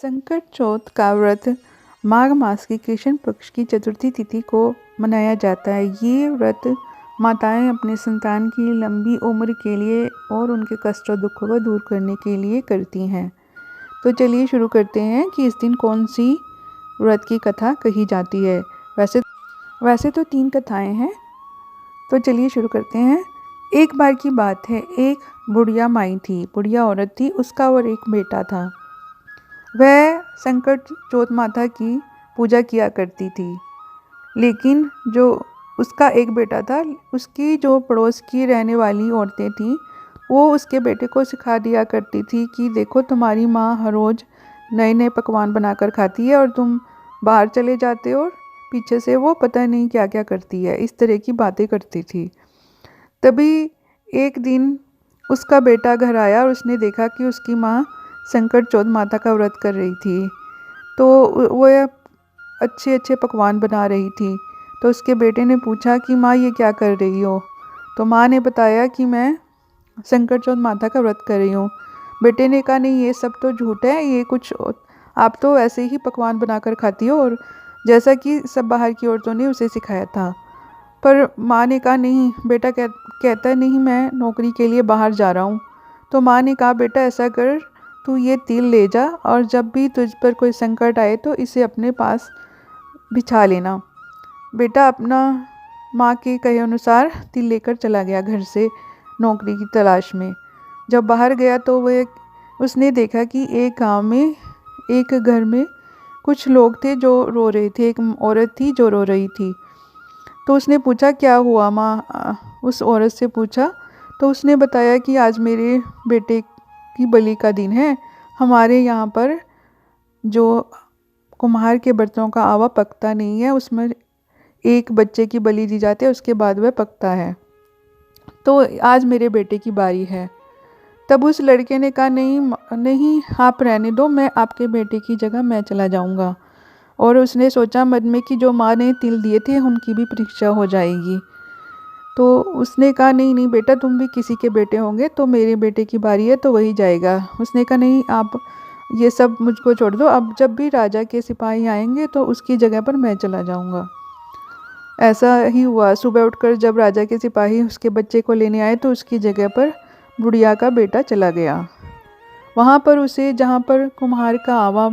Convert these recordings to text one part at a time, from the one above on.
संकट चौथ का व्रत माघ मास की कृष्ण पक्ष की चतुर्थी तिथि को मनाया जाता है। ये व्रत माताएं अपने संतान की लंबी उम्र के लिए और उनके कष्ट और दुखों को दूर करने के लिए करती हैं। तो चलिए शुरू करते हैं कि इस दिन कौन सी व्रत की कथा कही जाती है। वैसे तो 3 कथाएं हैं, तो चलिए शुरू करते हैं। एक बार की बात है, एक बुढ़िया माई थी, बुढ़िया औरत थी, उसका और एक बेटा था। वह संकट चौथ माता की पूजा किया करती थी, लेकिन जो उसका एक बेटा था, उसकी जो पड़ोस की रहने वाली औरतें थीं, वो उसके बेटे को सिखा दिया करती थी कि देखो तुम्हारी माँ हर रोज़ नए नए पकवान बनाकर खाती है और तुम बाहर चले जाते हो और पीछे से वो पता नहीं क्या क्या करती है। इस तरह की बातें करती थी। तभी एक दिन उसका बेटा घर आया और उसने देखा कि उसकी माँ संकट चौथ माता का व्रत कर रही थी, तो वह अच्छे अच्छे पकवान बना रही थी। तो उसके बेटे ने पूछा कि माँ ये क्या कर रही हो? तो माँ ने बताया कि मैं संकट चौथ माता का व्रत कर रही हूँ। बेटे ने कहा नहीं, ये सब तो झूठ है, ये कुछ आप तो ऐसे ही पकवान बनाकर खाती हो, और जैसा कि सब बाहर की औरतों ने उसे सिखाया था। पर माँ ने कहा नहीं, बेटा कहता है नहीं मैं नौकरी के लिए बाहर जा रहा हूँ। तो माँ ने कहा बेटा ऐसा कर, तू ये तिल ले जा और जब भी तुझ पर कोई संकट आए तो इसे अपने पास बिछा लेना। बेटा अपना माँ के कहे अनुसार तिल लेकर चला गया घर से नौकरी की तलाश में। जब बाहर गया तो उसने देखा कि एक गांव में एक घर में कुछ लोग थे जो रो रहे थे। एक औरत थी जो रो रही थी। तो उसने पूछा क्या हुआ माँ? उस औरत से पूछा तो उसने बताया कि आज मेरे बेटे की बलि का दिन है। हमारे यहाँ पर जो कुम्हार के बर्तनों का आवा पकता नहीं है, उसमें एक बच्चे की बलि दी जाती है, उसके बाद वह पकता है। तो आज मेरे बेटे की बारी है। तब उस लड़के ने कहा नहीं नहीं, आप रहने दो, मैं आपके बेटे की जगह मैं चला जाऊंगा। और उसने सोचा मन में कि जो माँ ने तिल दिए थे उनकी भी परीक्षा हो जाएगी। तो उसने कहा नहीं नहीं बेटा, तुम भी किसी के बेटे होंगे, तो मेरे बेटे की बारी है तो वही जाएगा। उसने कहा नहीं, आप ये सब मुझको छोड़ दो, अब जब भी राजा के सिपाही आएंगे तो उसकी जगह पर मैं चला जाऊंगा। ऐसा ही हुआ। सुबह उठकर जब राजा के सिपाही उसके बच्चे को लेने आए तो उसकी जगह पर बुढ़िया का बेटा चला गया। वहाँ पर उसे, जहाँ पर कुम्हार का आवा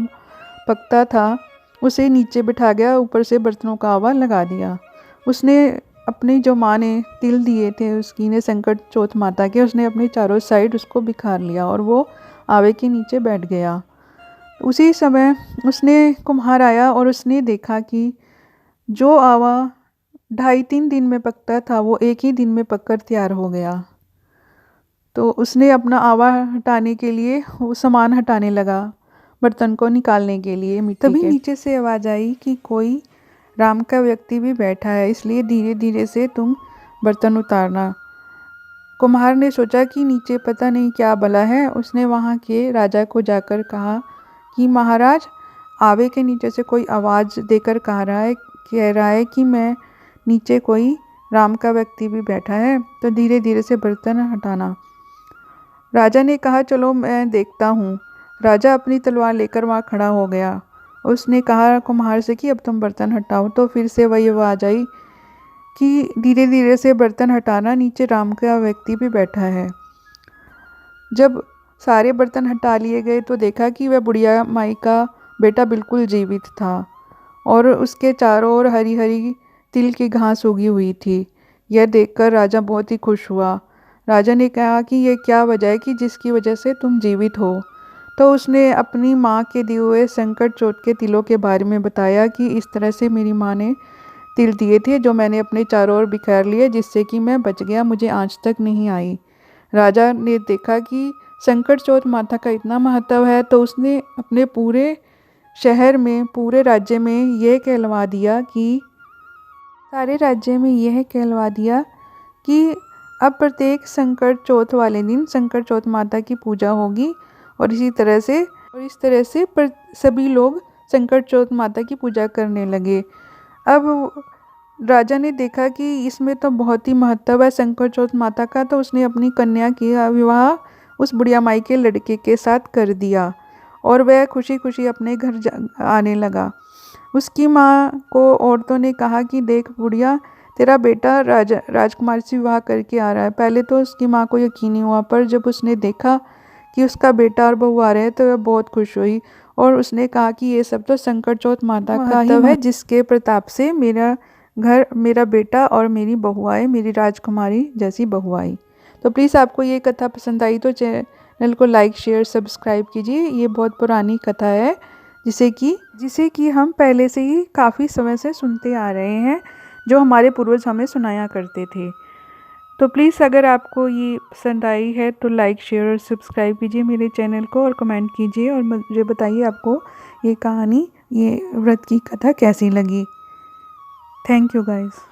पकता था, उसे नीचे बिठा गया, ऊपर से बर्तनों का आवा लगा दिया। उसने अपनी जो माँ ने तिल दिए थे उसकी ने संकट चौथ माता के, उसने अपने चारों साइड उसको बिखार लिया और वो आवे के नीचे बैठ गया। उसी समय उसने कुम्हार आया और उसने देखा कि जो आवा 2.5-3 दिन में पकता था वो एक ही दिन में पककर तैयार हो गया। तो उसने अपना आवा हटाने के लिए वो सामान हटाने लगा, बर्तन को निकालने के लिए मिट्टी के। तभी नीचे से आवाज़ आई कि कोई राम का व्यक्ति भी बैठा है, इसलिए धीरे धीरे से तुम बर्तन उतारना। कुम्हार ने सोचा कि नीचे पता नहीं क्या भला है। उसने वहाँ के राजा को जाकर कहा कि महाराज, आवे के नीचे से कोई आवाज़ देकर कह रहा है कि मैं नीचे कोई राम का व्यक्ति भी बैठा है, तो धीरे धीरे से बर्तन हटाना। राजा ने कहा चलो मैं देखता हूँ। राजा अपनी तलवार लेकर वहाँ खड़ा हो गया। उसने कहा कुम्हार से कि अब तुम बर्तन हटाओ। तो फिर से वही आवाज़ आई कि धीरे धीरे से बर्तन हटाना, नीचे राम का व्यक्ति भी बैठा है। जब सारे बर्तन हटा लिए गए तो देखा कि वह बुढ़िया माई का बेटा बिल्कुल जीवित था और उसके चारों ओर हरी हरी तिल की घास उगी हुई थी। यह देखकर राजा बहुत ही खुश हुआ। राजा ने कहा कि ये क्या वजह है कि जिसकी वजह से तुम जीवित हो? तो उसने अपनी माँ के दिए हुए संकट चौथ के तिलों के बारे में बताया कि इस तरह से मेरी माँ ने तिल दिए थे जो मैंने अपने चारों ओर बिखेर लिए, जिससे कि मैं बच गया, मुझे आँच तक नहीं आई। राजा ने देखा कि संकट चौथ माता का इतना महत्व है, तो उसने अपने पूरे शहर में, पूरे राज्य में यह कहलवा दिया कि सारे राज्य में यह कहलवा दिया कि अब प्रत्येक संकट चौथ वाले दिन संकट चौथ माता की पूजा होगी। और इस तरह से सभी लोग संकट चौथ माता की पूजा करने लगे। अब राजा ने देखा कि इसमें तो बहुत ही महत्व है संकट चौथ माता का, तो उसने अपनी कन्या की विवाह उस बुढ़िया माई के लड़के के साथ कर दिया। और वह खुशी खुशी अपने घर आने लगा। उसकी माँ को औरतों ने कहा कि देख बुढ़िया, तेरा बेटा राजकुमारी से विवाह करके आ रहा है। पहले तो उसकी माँ को यकीन नहीं हुआ, पर जब उसने देखा कि उसका बेटा और बहू आ रहे हैं तो वह बहुत खुश हुई और उसने कहा कि ये सब तो संकट चौथ माता का ही है, जिसके प्रताप से मेरा घर, मेरा बेटा और मेरी बहू आए, मेरी राजकुमारी जैसी बहू आई। तो प्लीज़ आपको ये कथा पसंद आई तो चैनल को लाइक शेयर सब्सक्राइब कीजिए। ये बहुत पुरानी कथा है जिसे कि हम पहले से ही काफ़ी समय से सुनते आ रहे हैं, जो हमारे पूर्वज हमें सुनाया करते थे। तो प्लीज़ अगर आपको ये पसंद आई है तो लाइक शेयर और सब्सक्राइब कीजिए मेरे चैनल को और कमेंट कीजिए और मुझे बताइए आपको ये कहानी, ये व्रत की कथा कैसी लगी। Thank you guys.